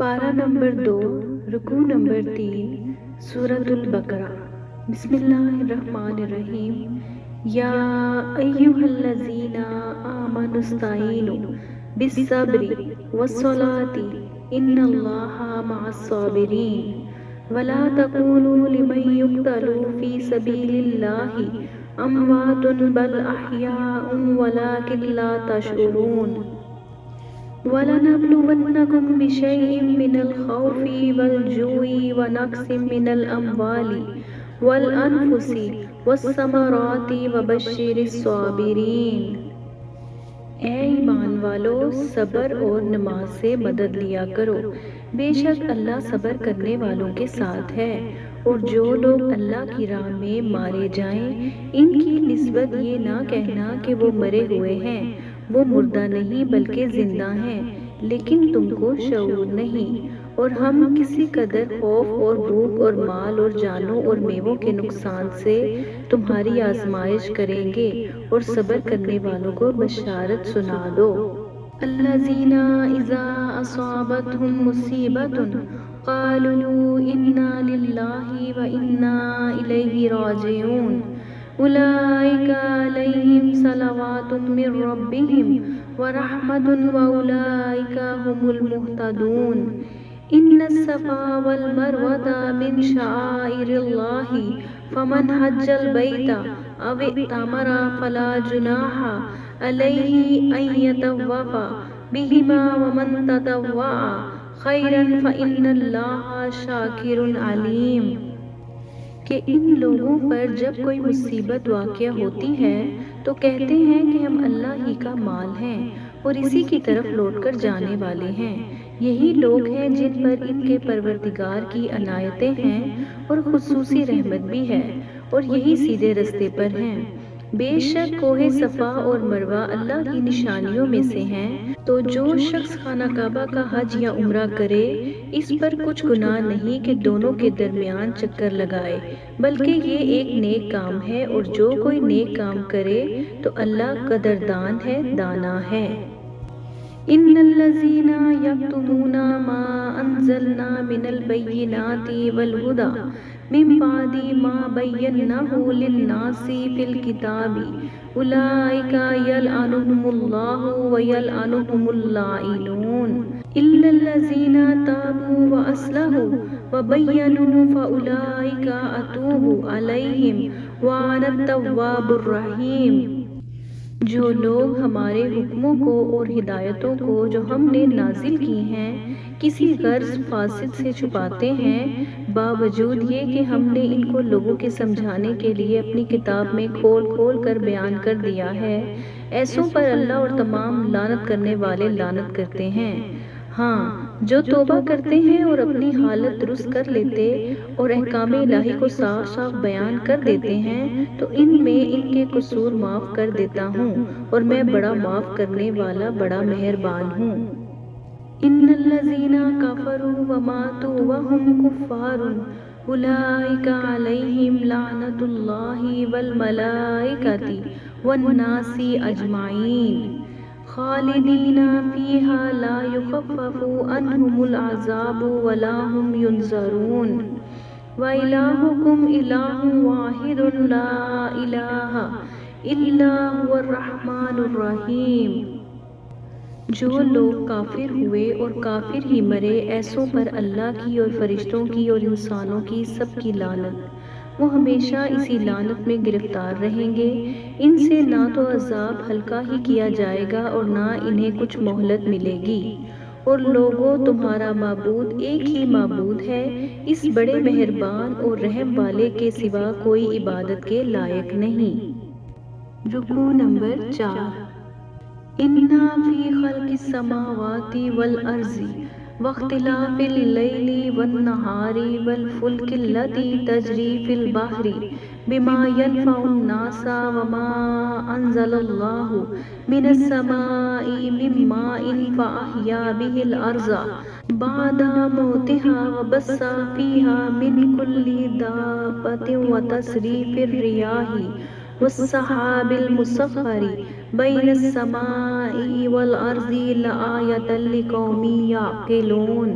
پارہ نمبر 2، رکوع نمبر 3، سورۃ البقرہ۔ بسم اللہ الرحمن الرحیم۔ یا ایہا الذین آمنوا استعینوا بالصبر والصلاۃ ان اللہ مع الصابرین ولا تقولوا لمن یقتل فی سبیل اللہ اموات بل احیاء ولکن لا تشعرون۔ وَلَنَبْلُوَنَّكُمْ بِشَيْءٍ مِّنَ الْخَوْفِ وَالْجُوعِ وَنَقْصٍ مِّنَ الْأَمْوَالِ وَالْأَنفُسِ وَالثَّمَرَاتِ وَبَشِّرِ الصَّابِرِينَ۔ اے ایمان والو، صبر اور نماز سے مدد لیا کرو، بے شک اللہ صبر کرنے والوں کے ساتھ ہے۔ اور جو لوگ اللہ کی راہ میں مارے جائیں، ان کی نسبت یہ نہ کہنا کہ وہ مرے ہوئے ہیں، وہ مردہ نہیں بلکہ زندہ ہیں، لیکن تم کو شعور نہیں۔ اور ہم کسی قدر خوف اور بھوک اور مال اور جانوں اور میووں کے نقصان سے تمہاری آزمائش کریں گے، اور صبر کرنے والوں کو بشارت سنا دو۔ الذین اذا اصابتهم مصیبۃ قالوا انا للہ وانا الیہ راجعون اولئک علیہم صلوات من ربہم ورحمۃ واولئک هم المہتدون۔ ان الصفا والمروۃ من شعائر اللہ فمن حج البیت او اعتمر فلا جناح علیہ ان یطوف بہما ومن تطوع خیرا فإن اللہ شاکر علیم۔ کہ ان لوگوں پر جب کوئی مصیبت واقع ہوتی ہے تو کہتے ہیں کہ ہم اللہ ہی کا مال ہیں اور اسی کی طرف لوٹ کر جانے والے ہیں۔ یہی لوگ ہیں جن پر ان کے پروردگار کی عنایتیں ہیں اور خصوصی رحمت بھی ہے، اور یہی سیدھے رستے پر ہیں۔ بے شک کوہ صفا اور مروہ اللہ کی نشانیوں میں سے ہیں، تو جو شخص خانہ کعبہ کا حج یا عمرہ کرے، اس پر کچھ گناہ نہیں کہ دونوں کے درمیان چکر لگائے، بلکہ یہ ایک نیک کام ہے، اور جو کوئی نیک کام کرے تو اللہ قدردان ہے، دانا ہے۔ ان الذین یکتمون ما انزلنا من البینات والہدی من بعد ما بیناہ للناس فی الکتاب اولئک یلعنہم اللہ ویلعنہم اللاعنون الا الذین تابوا واصلحوا وبینوا فاولئک اتوب علیہم وانا التواب الرحیم۔ جو لوگ ہمارے حکموں کو اور ہدایتوں کو جو ہم نے نازل کی ہیں کسی غرض فاسد سے چھپاتے ہیں، باوجود یہ کہ ہم نے ان کو لوگوں کے سمجھانے کے لیے اپنی کتاب میں کھول کھول کر بیان کر دیا ہے، ایسوں پر اللہ اور تمام لعنت کرنے والے لعنت کرتے ہیں۔ ہاں، جو توبہ کرتے ہیں اور اپنی حالت درست کر لیتے اور احکام الہی کو صاف صاف بیان کر دیتے ہیں تو ان میں ان کے قصور معاف کر دیتا ہوں، اور میں بڑا معاف کرنے والا بڑا مہربان ہوں۔ ان الذین کفروا وماتوا وهم کفار اولئک علیہم لعنۃ اللہ والملائکۃ والناس اجمعین خالدین فیہا لا یخفف عنہم العذاب ولا هم ینظرون وإلہکم الہ واحد لا الہ الا هو الرحمن الرحیم۔ جو لوگ کافر ہوئے اور کافر ہی مرے، ایسوں پر اللہ کی اور فرشتوں کی اور انسانوں کی سب کی لعنت، وہ ہمیشہ اسی لعنت میں گرفتار رہیں گے۔ ان سے نہ تو عذاب ہلکا ہی کیا جائے گا اور نہ انہیں کچھ مہلت ملے گی۔ اور لوگوں، تمہارا معبود ایک ہی معبود ہے، اس بڑے مہربان اور رحم والے کے سوا کوئی عبادت کے لائق نہیں۔ رکوع نمبر 4۔ ان فی خلق السماوات والارض واختلاف اللیل والنہار والفلک التي تجری فی البحر بما ینفع الناس وما انزل اللہ من السماء من ماء فاحیا به الارض بعد موتها وبث فیہا من کل دابۃ وتصریف الریاح والسحاب المسخر بین السماء والارض لآیۃ لقوم یعقلون۔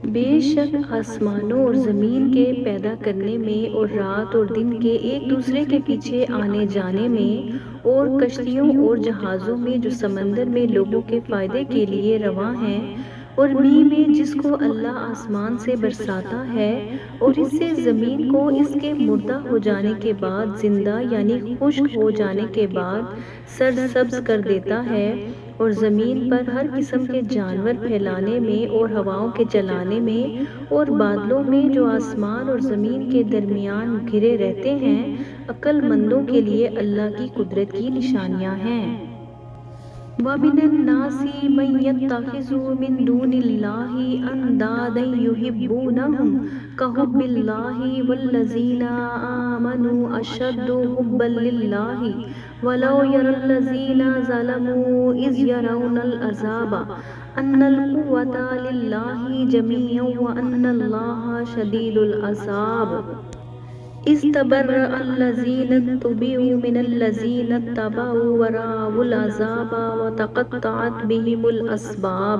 بے شک آسمانوں اور زمین کے پیدا کرنے میں اور رات اور دن کے ایک دوسرے کے پیچھے آنے جانے میں اور کشتیوں اور جہازوں میں جو سمندر میں لوگوں کے فائدے کے لیے رواں ہیں اور می میں جس کو اللہ آسمان سے برساتا ہے اور اس سے زمین کو اس کے مردہ ہو جانے کے بعد زندہ یعنی خشک ہو جانے کے بعد سرسبز کر دیتا ہے اور زمین پر ہر قسم کے جانور پھیلانے میں اور ہواؤں کے چلانے میں اور بادلوں میں جو آسمان اور زمین کے درمیان گھرے رہتے ہیں عقل مندوں کے لیے اللہ کی قدرت کی نشانیاں ہیں۔ وَمِنَ النَّاسِ مَن يَتَّخِذُ مِن دُونِ اللَّهِ أَندَادًا يُحِبُّونَهُمْ كَحُبِّ اللَّهِ وَالَّذِينَ آمَنُوا أَشَدُّ حُبًّا لِلَّهِ وَلَوْ يَرَى الَّذِينَ ظَلَمُوا إِذْ يَرَوْنَ الْعَذَابَ أَنَّ الْقُوَّةَ لِلَّهِ جَمِيعًا وَأَنَّ اللَّهَ شَدِيدُ الْعَذَابِ إذ تبرأ الذين اتبعوا من الذين اتبعوا ورأوا العذاب وتقطعت بهم الأسباب۔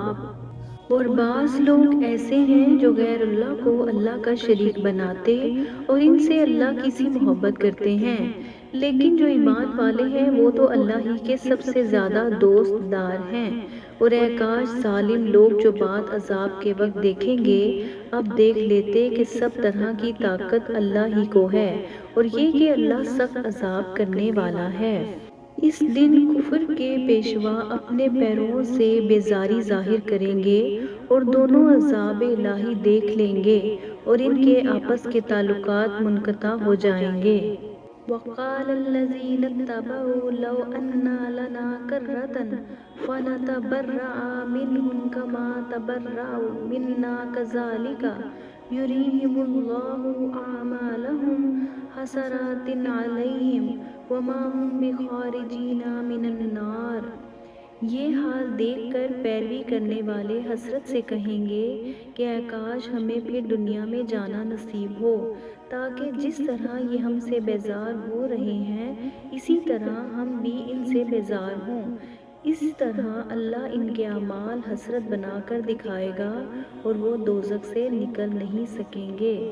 اور بعض لوگ ایسے ہیں جو غیر اللہ کو اللہ کا شریک بناتے اور ان سے اللہ کی سی محبت کرتے ہیں، لیکن جو ایمان والے ہیں وہ تو اللہ ہی کے سب سے زیادہ دوست دار ہیں۔ اور اے کاش ظالم لوگ جو بات عذاب کے وقت دیکھیں گے اب دیکھ لیتے کہ سب طرح کی طاقت اللہ ہی کو ہے اور یہ کہ اللہ سخت عذاب کرنے والا ہے۔ اس دن کفر کے پیشوا اپنے پیروں سے بیزاری ظاہر کریں گے اور دونوں عذاب الہی دیکھ لیں گے اور ان کے آپس کے تعلقات منقطع ہو جائیں گے۔ وَقَالَ الَّذِينَ اتَّبَعُوا لَوْ أَنَّ لَنَا كَرَّةً فَنَتَبَرَّأَ مِنْهُمْ كَمَا تَبَرَّأُوا مِنَّا كَذَلِكَ يُرِيهِمُ اللَّهُ أَعْمَالَهُمْ حَسَرَاتٍ عَلَيْهِمْ وَمَا هُمْ بِخَارِجِينَ مِنَ النَّارِ۔ یہ حال دیکھ کر پیروی کرنے والے حسرت سے کہیں گے کہ اے کاش ہمیں پھر دنیا میں جانا نصیب ہو تاکہ جس طرح یہ ہم سے بیزار ہو رہے ہیں اسی طرح ہم بھی ان سے بیزار ہوں۔ اس طرح اللہ ان کے اعمال حسرت بنا کر دکھائے گا اور وہ دوزخ سے نکل نہیں سکیں گے۔